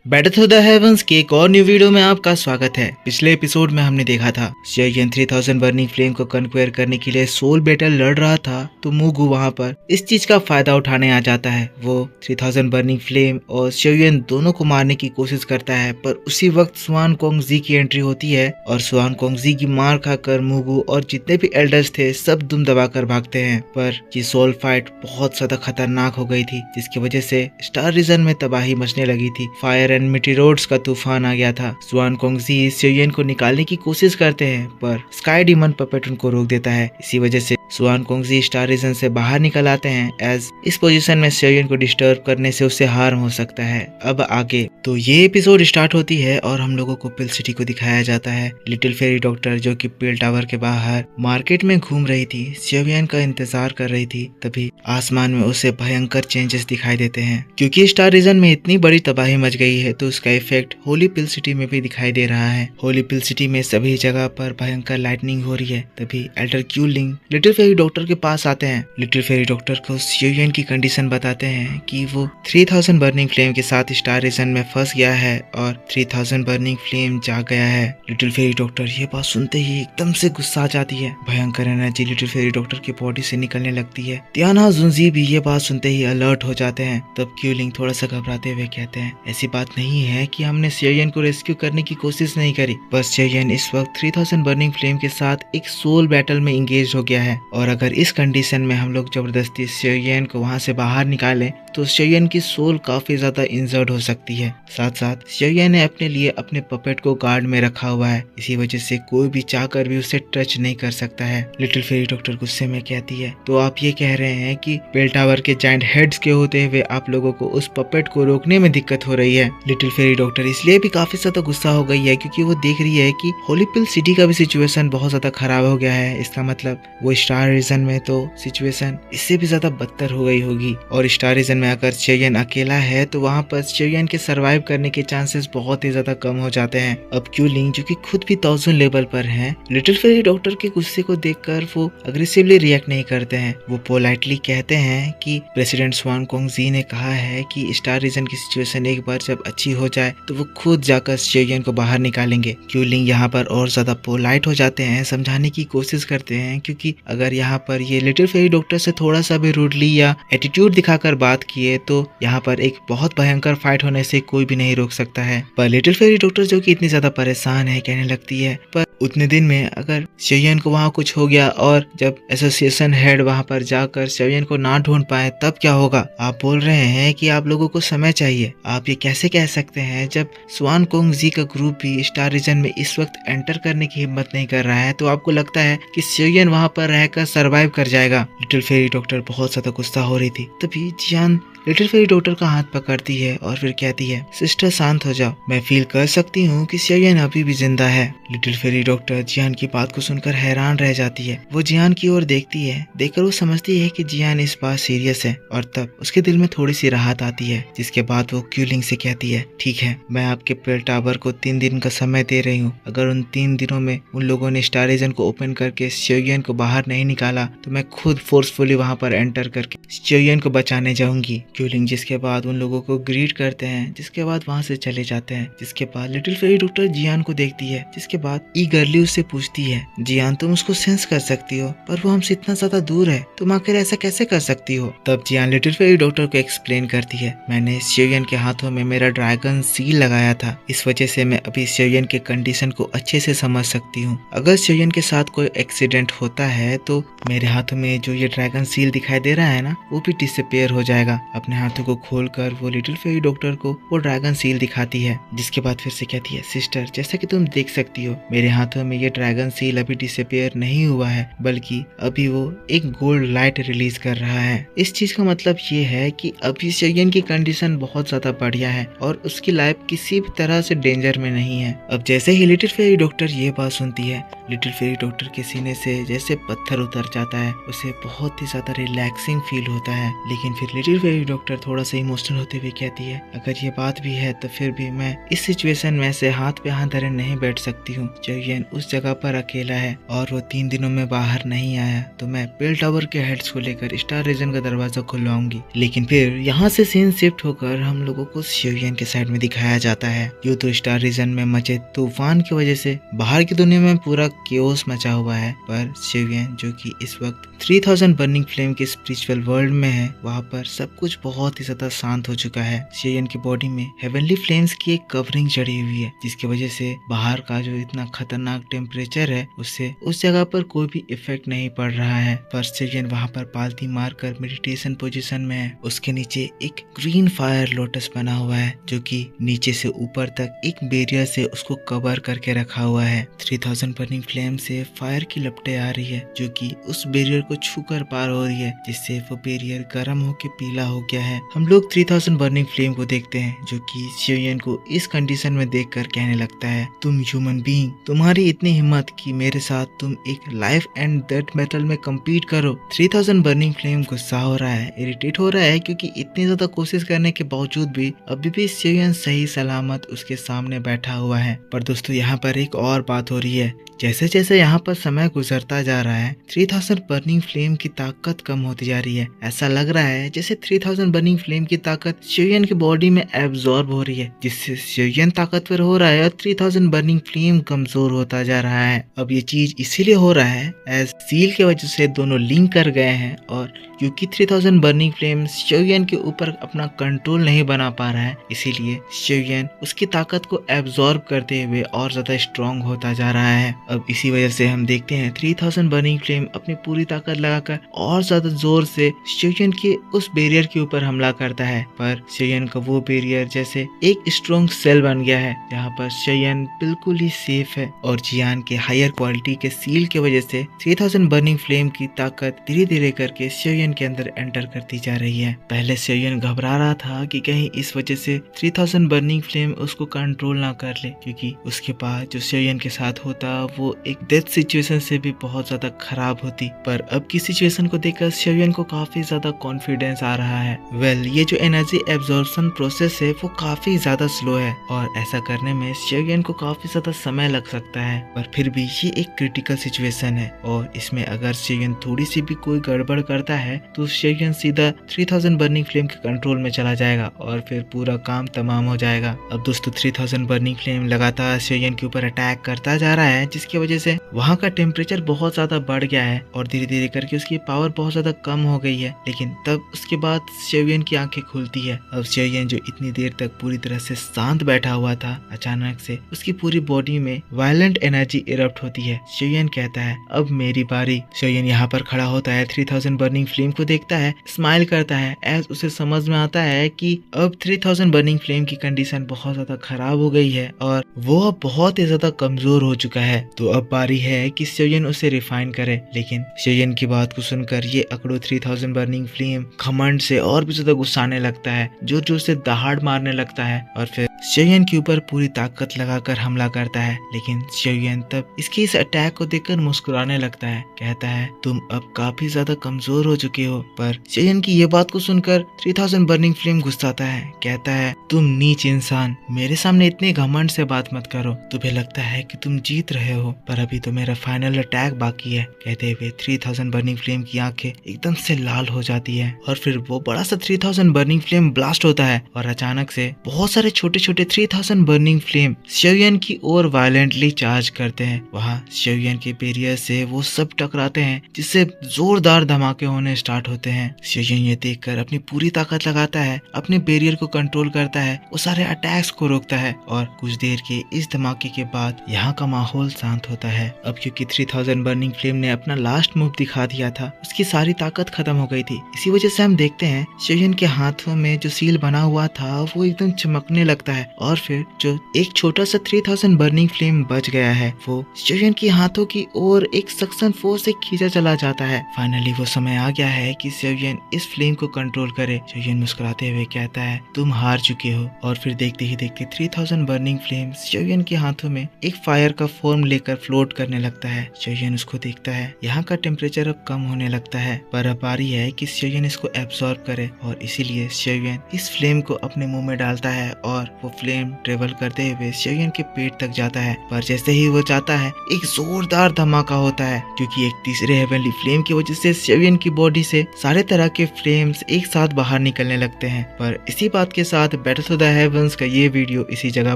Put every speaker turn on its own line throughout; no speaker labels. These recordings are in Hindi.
बैटल थ्रू द हेवंस के एक और न्यू वीडियो में आपका स्वागत है। पिछले एपिसोड में हमने देखा था शेयन 3000 बर्निंग फ्लेम को कन्क्वेयर करने के लिए सोल बैटल लड़ रहा था, तो मुगु वहां पर इस चीज का फायदा उठाने आ जाता है। वो 3000 बर्निंग फ्लेम और शेयन दोनों को मारने की कोशिश करता है, पर उसी वक्त स्वान कोंग जी की एंट्री होती है और स्वान कोंग जी की मार खाकर मुगु और जितने भी एल्डर्स थे सब दुम दबाकर भागते हैं। पर ये सोल फाइट बहुत ज्यादा खतरनाक हो गई थी, जिसकी वजह से स्टार रीजन में तबाही मचने लगी थी। फायर एंड मेटेरोड्स का तूफान आ गया था। स्वान कोंग जी शेयन को निकालने की कोशिश करते हैं, पर स्काई डीमन पपेट उनको रोक देता है। इसी वजह से स्वान कोंग जी स्टार रीजन से बाहर निकल आते हैं, एज इस पोजीशन में शेयन को डिस्टर्ब करने से उससे हार्म हो सकता है। अब आगे तो ये एपिसोड स्टार्ट होती है और हम लोगों को पिल सिटी को दिखाया जाता है। लिटिल फेरी डॉक्टर जो कि पिल टावर के बाहर मार्केट में घूम रही थी, शेयन का इंतजार कर रही थी, तभी आसमान में उसे भयंकर चेंजेस दिखाई देते हैं। क्योंकि स्टार रीजन में इतनी बड़ी तबाही मच गई है, तो उसका इफेक्ट होली पिल सिटी में भी दिखाई दे रहा है। होली पिल सिटी में सभी जगह पर भयंकर लाइटनिंग हो रही है। तभी Elder Keylong little fairy doctor के पास आते हैं। लिटिल फेरी डॉक्टर को शेयन की कंडीशन बताते हैं कि वो 3000 बर्निंग फ्लेम के साथ स्टार रीजन में फंस गया है और 3000 बर्निंग फ्लेम जाग गया है। लिटिल फेरी डॉक्टर ये बात सुनते ही एकदम से गुस्सा आ जाती है। भयंकर एनर्जी लिटिल फेरी डॉक्टर की बॉडी से निकलने लगती है। तियाना जुंजी भी ये बात सुनते ही अलर्ट हो जाते हैं। तब क्यूलिंग थोड़ा सा घबराते हुए कहते हैं, ऐसी बात नहीं है कि हमने शेयन को रेस्क्यू करने की कोशिश नहीं करी, बस शेयन इस वक्त 3000 बर्निंग फ्लेम के साथ एक सोल बैटल में इंगेज हो गया है, और अगर इस कंडीशन में हम लोग जबरदस्ती शेयन को वहां से बाहर निकालें तो शेयन की सोल काफी ज्यादा इंजर्ड हो सकती है। साथ साथ शेयन ने अपने लिए अपने पपेट को गार्ड में रखा हुआ है, इसी वजह से कोई भी चाहकर भी उसे टच नहीं कर सकता है। लिटिल फेरी डॉक्टर गुस्से में कहती है, तो आप ये कह रहे हैं कि बेल टावर के जायंट हेड्स के होते हुए आप लोगों को उस पपेट को रोकने में दिक्कत हो रही है। लिटिल फेरी डॉक्टर इसलिए भी काफी ज्यादा गुस्सा हो गई है क्योंकि वो देख रही है कि होली पिल सिटी का भी सिचुएशन बहुत ज्यादा खराब हो गया है। इसका मतलब वो स्टार रीजन में तो सिचुएशन इससे भी ज्यादा बदतर हो गई होगी, और स्टार रीजन में अगर शेयन अकेला है तो वहाँ पर शेयन के सरवाइव करने के चांसेस बहुत ही ज्यादा कम हो जाते हैं। अब क्यूलिंग जो कि खुद भी 1000 लेवल पर है, लिटिल फेरी डॉक्टर के गुस्से को देखकर वो अग्रेसिवली रिएक्ट नहीं करते हैं। वो पोलाइटली कहते हैं कि प्रेसिडेंट स्वान कोंग जी ने कहा है कि स्टार रीजन की सिचुएशन एक बार जब अच्छी हो जाए तो वो खुद जाकर शेयन को बाहर निकालेंगे। क्यूलिंग यहाँ पर और ज्यादा पोलाइट हो जाते हैं, समझाने की कोशिश करते हैं, क्योंकि अगर यहाँ पर ये लिटिल फेरी डॉक्टर से थोड़ा सा भी रूडली या एटीट्यूड दिखाकर बात किए तो यहाँ पर एक बहुत भयंकर फाइट होने से कोई भी नहीं रोक सकता है। पर लिटिल फेरी डॉक्टर जो कि इतनी ज्यादा परेशान है, कहने लगती है, पर उतने दिन में अगर शेयन को वहाँ कुछ हो गया और जब एसोसिएशन हेड वहाँ पर जाकर शेयन को ना ढूंढ पाए तब क्या होगा? आप बोल रहे हैं कि आप लोगों को समय चाहिए। आप ये कैसे कह सकते हैं जब स्वान कोंग जी का ग्रुप भी स्टार रीजन में इस वक्त एंटर करने की हिम्मत नहीं कर रहा है, तो आपको लगता है कि शेयन वहाँ पर रहकर सरवाइव कर जाएगा? लिटिल फेरी डॉक्टर बहुत ज्यादा गुस्सा हो रही थी। तभी जियान लिटिल फेरी डॉक्टर का हाथ पकड़ती है और फिर कहती है, सिस्टर शांत हो जाओ, मैं फील कर सकती हूँ कि शेयन अभी भी जिंदा है। लिटिल फेरी डॉक्टर जियान की बात को सुनकर हैरान रह जाती है। वो जियान की ओर देखती है, देखकर वो समझती है कि जियान इस बात सीरियस है, और तब उसके दिल में थोड़ी सी राहत आती है। जिसके बाद वो क्यूलिंग से कहती है, ठीक है, मैं आपके पेल टावर को 3 दिन का समय दे रही हूँ। अगर उन 3 दिनों में उन लोगों ने स्टार रीजन को ओपन करके शेयन को बाहर नहीं निकाला तो मैं खुद फोर्सफुली वहाँ पर एंटर करके शेयन को बचाने जाऊंगी। क्यूलिंग जिसके बाद उन लोगों को ग्रीट करते हैं, जिसके बाद वहां से चले जाते हैं। जिसके बाद लिटिल फेरी डॉक्टर जियान को देखती है, जिसके बाद ईगरली उससे पूछती है, जियान तुम उसको सेंस कर सकती हो, पर वो हमसे इतना ज्यादा दूर है, तुम आखिर ऐसा कैसे कर सकती हो? तब जियान लिटिल फेरी डॉक्टर को एक्सप्लेन करती है, मैंने शेयन के हाथों में मेरा ड्रैगन सील लगाया था, इस वजह से मैं अभी शेयन के कंडीशन को अच्छे से समझ सकती हूँ। अगर शेयन के साथ कोई एक्सीडेंट होता है तो मेरे हाथों में जो ये ड्रैगन सील दिखाई दे रहा है ना, वो भी डिसअपीयर हो जाएगा। अपने हाथों को खोलकर वो लिटिल फेरी डॉक्टर को वो ड्रैगन सील दिखाती है। जिसके बाद फिर से कहती है, सिस्टर जैसा कि तुम देख सकती हो मेरे हाथों में ये ड्रैगन सील अभी डिसअपीयर नहीं हुआ है, बल्कि अभी वो एक गोल्ड लाइट रिलीज कर रहा है। इस चीज का मतलब ये है कि अभी शेयन की कंडीशन बहुत ज्यादा बढ़िया है और उसकी लाइफ किसी भी तरह से डेंजर में नहीं है। अब जैसे ही लिटिल फेरी डॉक्टर ये बात सुनती है, लिटिल फेरी डॉक्टर के सीने से जैसे पत्थर उतर जाता है। उसे बहुत ही ज्यादा रिलैक्सिंग फील होता है। लेकिन फिर लिटिल फेरी डॉक्टर थोड़ा सा इमोशनल होते हुए कहती है, अगर ये बात भी है तो फिर भी मैं इस सिचुएशन में से हाथ पे हाथ धरे नहीं बैठ सकती हूँ। चोयन उस जगह पर अकेला है और वो 3 दिनों में बाहर नहीं आया, तो मैं बेल टावर के हेड्स को लेकर स्टार रीजन का दरवाजा खुलवाऊंगी। लेकिन फिर यहाँ से सीन शिफ्ट होकर हम लोगों को शिवयन के साइड में दिखाया जाता है। यूं तो स्टार रीजन में मचे तूफान की वजह से बाहर की दुनिया में पूरा केओस मचा हुआ है, पर शिवयन जो कि इस वक्त 3000 बर्निंग फ्लेम के स्पिरिचुअल वर्ल्ड में है, वहाँ पर सब कुछ बहुत ही ज्यादा शांत हो चुका है। शिवयन की बॉडी में हेवनली फ्लेम्स की एक कवरिंग चढ़ी हुई है, जिसकी वजह से बाहर का जो इतना खतरनाक टेम्परेचर है उससे उस जगह पर कोई भी इफेक्ट नहीं पड़ रहा है। पर शिवयन वहाँ पर पालती मारकर मेडिटेशन पोजीशन में है। उसके नीचे एक ग्रीन फायर लोटस बना हुआ है, जो कि नीचे से ऊपर तक एक बैरियर से उसको कवर करके रखा हुआ है। 3000 बर्निंग फ्लेम से फायर की लपटें आ रही है, जो कि उस बैरियर को छूकर पार हो रही है, जिससे वो बैरियर गर्म होकर पीला हो गया है। हम लोग 3000 बर्निंग फ्लेम को देखते हैं, जो कि शिवयन को इस कंडीशन में देखकर कहने लगता है, तुम ह्यूमन बीइंग, तुम्हारी इतनी हिम्मत कि मेरे साथ तुम एक लाइफ एंड डेथ बैटल में कम्पीट करो। 3000 बर्निंग फ्लेम गुस्सा हो रहा है, इरिटेट हो रहा है, क्योंकि इतनी ज्यादा कोशिश करने के बावजूद भी अभी भी शिवयन सही सलामत उसके सामने बैठा हुआ है। पर दोस्तों यहाँ पर एक और बात हो रही है। जैसे जैसे यहाँ पर समय गुजरता जा रहा है, 3000 बर्निंग फ्लेम की ताकत कम होती जा रही है। ऐसा लग रहा है जैसे 3000 बर्निंग फ्लेम की ताकत शिवयन की बॉडी में एब्जॉर्ब हो रही है, जिससे शिवयन ताकतवर हो रहा है और 3000 बर्निंग फ्लेम कमजोर होता जा रहा है। अब ये चीज इसीलिए हो रहा है एज सील की वजह से दोनों लिंक कर गए हैं, और क्योंकि 3000 बर्निंग फ्लेम शिवयन के ऊपर अपना कंट्रोल नहीं बना पा रहा है, इसीलिए शिवयन उसकी ताकत को एब्जॉर्ब करते हुए और ज्यादा स्ट्रॉन्ग होता जा रहा है। अब इसी वजह से हम देखते हैं 3000 बर्निंग फ्लेम अपनी पूरी ताकत लगाकर और ज्यादा जोर से शिवयन के उस बैरियर के ऊपर हमला करता है। पर शिवयन का वो बैरियर जैसे एक स्ट्रॉन्ग सेल बन गया है, जहाँ पर शिवयन बिल्कुल ही सेफ है। और जियान के हायर क्वालिटी के सील की वजह से 3000 बर्निंग फ्लेम की ताकत धीरे धीरे करके शिवयन के अंदर एंटर करती जा रही है। पहले शिवयन घबरा रहा था कि कहीं इस वजह से 3000 बर्निंग फ्लेम उसको कंट्रोल ना कर ले, क्योंकि उसके बाद जो शिवयन के साथ होता वो एक डेथ सिचुएशन से भी बहुत ज्यादा खराब होती। पर अब की सिचुएशन को देखकर शिवयन को काफी ज्यादा कॉन्फिडेंस आ रहा है। ये जो एनर्जी एब्जॉर्प्शन प्रोसेस है वो काफी ज्यादा स्लो है, और ऐसा करने में शिवयन को काफी ज्यादा समय लग सकता है। पर फिर भी ये एक क्रिटिकल सिचुएशन है, और इसमें अगर शिवयन थोड़ी सी भी कोई गड़बड़ करता है तो शिवयन सीधा 3000 बर्निंग फ्लेम के कंट्रोल में चला जाएगा और फिर पूरा काम तमाम हो जाएगा। अब दोस्तों 3000 बर्निंग फ्लेम लगातार शिवयन के ऊपर अटैक करता जा रहा है, जिसकी वजह से वहाँ का टेम्परेचर बहुत ज्यादा बढ़ गया है और धीरे धीरे करके उसकी पावर बहुत ज्यादा कम हो गई है। लेकिन तब उसके बाद शिवयन की आंखें खुलती है। अब शिवयन जो इतनी देर तक पूरी तरह से शांत बैठा हुआ था, अचानक से उसकी पूरी बॉडी में वायलेंट एनर्जी इरप्ट होती है। शिवयन कहता है, अब मेरी बारी। शिवयन यहाँ पर खड़ा होता है, 3000 बर्निंग फ्लेम को देखता है, स्माइल करता है, एज उसे समझ में आता है कि अब 3000 बर्निंग फ्लेम की कंडीशन बहुत ज्यादा खराब हो गई है और वो अब बहुत ही ज्यादा कमजोर हो चुका है। तो अब बारी है कि शिवयन उसे रिफाइन करे। लेकिन शिवयन की बात को सुनकर ये अकड़ो 3000 बर्निंग फ्लेम घमंड से और भी ज्यादा गुस्साने लगता है, जोर जोर से दहाड़ मारने लगता है और फिर शिवयन के ऊपर पूरी ताकत लगाकर हमला करता है। लेकिन शिवयन तब इसके इस अटैक को देखकर मुस्कुराने लगता है, कहता है, तुम अब काफी ज्यादा कमजोर हो चुके हो। पर शिवयन की ये बात को सुनकर 3000 बर्निंग फ्लेम गुस्साता है, कहता है, तुम नीच इंसान, मेरे सामने इतने घमंड से बात मत करो। तुम्हें लगता है कि तुम जीत रहे हो, पर अभी तो मेरा फाइनल अटैक बाकी है। कहते हुए 3000 बर्निंग फ्लेम की आंखें एकदम से लाल हो जाती है और फिर वो बड़ा सा 3000 बर्निंग फ्लेम ब्लास्ट होता है और अचानक से बहुत सारे छोटे छोटे 3000 बर्निंग फ्लेम शिवयन की ओर वायलेंटली चार्ज करते हैं। वहाँ शिवयन के बैरियर से वो सब टकराते हैं, जिससे जोरदार धमाके होने स्टार्ट होते हैं। शिवयन ये देखकर अपनी पूरी ताकत लगाता है, अपने बैरियर को कंट्रोल करता है, वो सारे अटैक्स को रोकता है और कुछ देर के इस धमाके के बाद यहाँ का माहौल शांत होता है। अब क्योंकि 3000 बर्निंग फ्लेम ने अपना लास्ट मूव दिखा दिया था, उसकी सारी ताकत खत्म हो गई थी। इसी वजह से हम देखते हैं शिवयन के हाथों में जो सील बना हुआ था वो एकदम चमकने लगता है है और फिर जो एक छोटा सा 3000 बर्निंग फ्लेम बच गया है वो शोयन की हाथों की ओर एक सक्शन फोर्स से खींचा चला जाता है। फाइनली वो समय आ गया है कि शोयन इस फ्लेम को कंट्रोल करे। शोयन मुस्कुराते हुए कहता है तुम हार चुके हो और फिर देखते ही देखते 3000 बर्निंग फ्लेम शोयन के हाथों में एक फायर का फॉर्म लेकर फ्लोट करने लगता है। शोयन उसको देखता है। यहाँ का टेम्परेचर अब कम होने लगता है पर अब बारी है कि शोयन इसको एब्सॉर्ब करे और इसीलिए शोयन इस फ्लेम को अपने मुंह में डालता है और वो फ्लेम ट्रेवल करते हुए शोयन के पेट तक जाता है। पर जैसे ही वो जाता है एक जोरदार धमाका होता है क्योंकि एक तीसरे हेवनली फ्लेम की वजह से शोयन की बॉडी से सारे तरह के फ्लेम्स एक साथ बाहर निकलने लगते हैं। पर इसी बात के साथ बैटल टू द हेवंस का ये वीडियो इसी जगह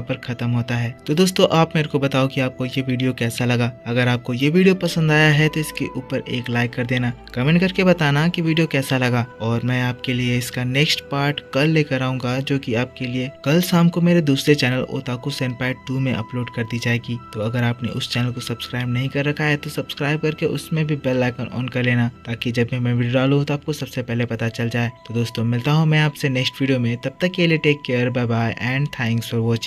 पर खत्म होता है। तो दोस्तों आप मेरे को बताओ कि आपको ये वीडियो कैसा लगा। अगर आपको ये वीडियो पसंद आया है तो इसके ऊपर एक लाइक कर देना, कमेंट करके बताना कि वीडियो कैसा लगा और मैं आपके लिए इसका नेक्स्ट पार्ट कल लेकर आऊंगा जो कि आपके लिए कल शाम को मेरे दूसरे चैनल ओताकू सेनपाई 2 में अपलोड कर दी जाएगी। तो अगर आपने उस चैनल को सब्सक्राइब नहीं कर रखा है तो सब्सक्राइब करके उसमें भी बेल आइकन ऑन कर लेना ताकि जब भी मैं वीडियो डालूं तो आपको सबसे पहले पता चल जाए। तो दोस्तों मिलता हूँ मैं आपसे नेक्स्ट वीडियो में, तब तक के लिए take care, bye bye and thanks for watching.